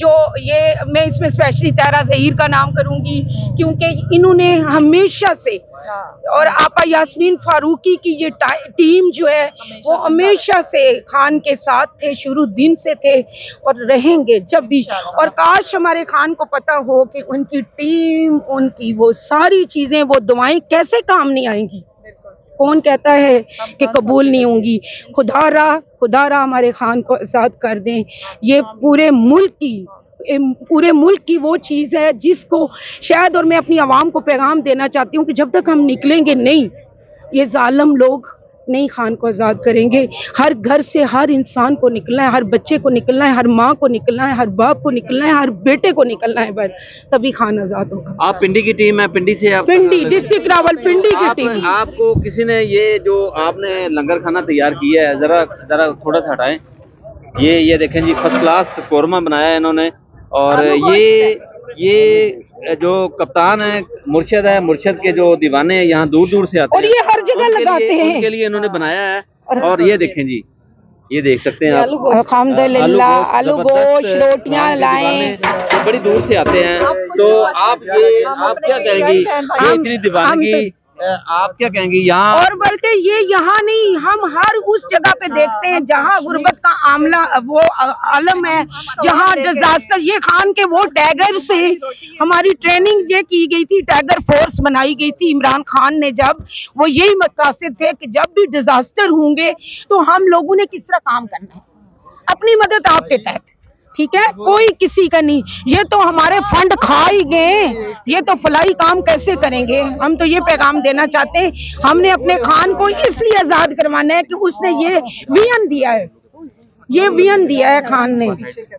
जो ये मैं इसमें स्पेशली तारा ज़हीर का नाम करूंगी क्योंकि इन्होंने हमेशा से, और आपा यास्मीन फारूकी की ये टीम जो है वो हमेशा से खान के साथ थे, शुरू दिन से थे और रहेंगे जब भी। और काश हमारे खान को पता हो कि उनकी टीम, उनकी वो सारी चीजें, वो दुआएं कैसे काम नहीं आएंगी। कौन कहता है कि कबूल नहीं होंगी। खुदारा हमारे खान को आज़ाद कर दें। ये पूरे मुल्क की वो चीज़ है जिसको शायद, और मैं अपनी आवाम को पैगाम देना चाहती हूँ कि जब तक हम निकलेंगे नहीं, ये जालिम लोग नहीं खान को आज़ाद करेंगे। हर घर से हर इंसान को निकलना है, हर बच्चे को निकलना है, हर माँ को निकलना है, हर बाप को निकलना है, हर बेटे को निकलना है, बस तभी खान आज़ाद होगा। आप पिंडी की टीम है? पिंडी से आप? पिंडी डिस्ट्रिक्ट रावलपिंडी की टीम। आपको किसी ने ये जो आपने लंगर खाना तैयार किया है, जरा थोड़ा सा हटाएं। ये देखें जी, फर्स्ट क्लास कोरमा बनाया है इन्होंने। और ये जो कप्तान है, मुर्शद है, मुर्शद के जो दीवाने हैं यहाँ दूर दूर से आते हैं और ये हर जगह लगाते हैं, उनके लिए इन्होंने बनाया है। और ये देखें जी, ये देख सकते हैं आप, अल्हम्दुलिल्लाह आलू गोश्त रोटियां लाएं, बड़ी दूर से आते हैं। तो आप क्या कहेंगी, ये इतनी दीवानगी आप क्या कहेंगी यहाँ? और बल्कि ये यहाँ नहीं, हम हर उस जगह पे देखते हैं जहाँ गुर्बत का आमला वो आलम है, जहाँ डिजास्टर। ये खान के वो टैगर से हमारी ट्रेनिंग ये की गई थी, टैगर फोर्स बनाई गई थी इमरान खान ने, जब वो यही मकसद थे कि जब भी डिजास्टर होंगे तो हम लोगों ने किस तरह काम करना है, अपनी मदद आपके तहत, ठीक है, कोई किसी का नहीं। ये तो हमारे फंड खा ही गए, ये तो फलाई काम कैसे करेंगे। हम तो ये पैगाम देना चाहते हैं, हमने अपने खान को इसलिए आजाद करवाना है कि उसने ये विजन दिया है, ये विजन दिया है खान ने।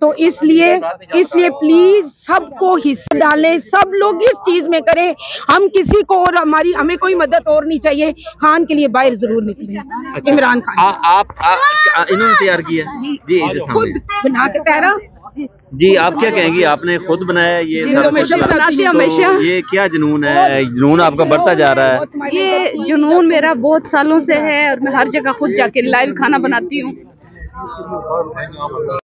तो इसलिए प्लीज सबको हिस्सा डालें, सब लोग इस चीज में करें। हम किसी को और हमें कोई मदद और नहीं चाहिए, खान के लिए बाहर जरूर निकले। अच्छा, इमरान खान आप इन्होंने तैयार किया जी, खुद बना के तैयार जी। आप क्या कहेंगी, आपने खुद बनाया ये? हमेशा ये क्या जुनून है? जुनून आपका बढ़ता जा रहा है। ये जुनून मेरा बहुत सालों से है और मैं हर जगह खुद जाके लाइव खाना बनाती हूँ।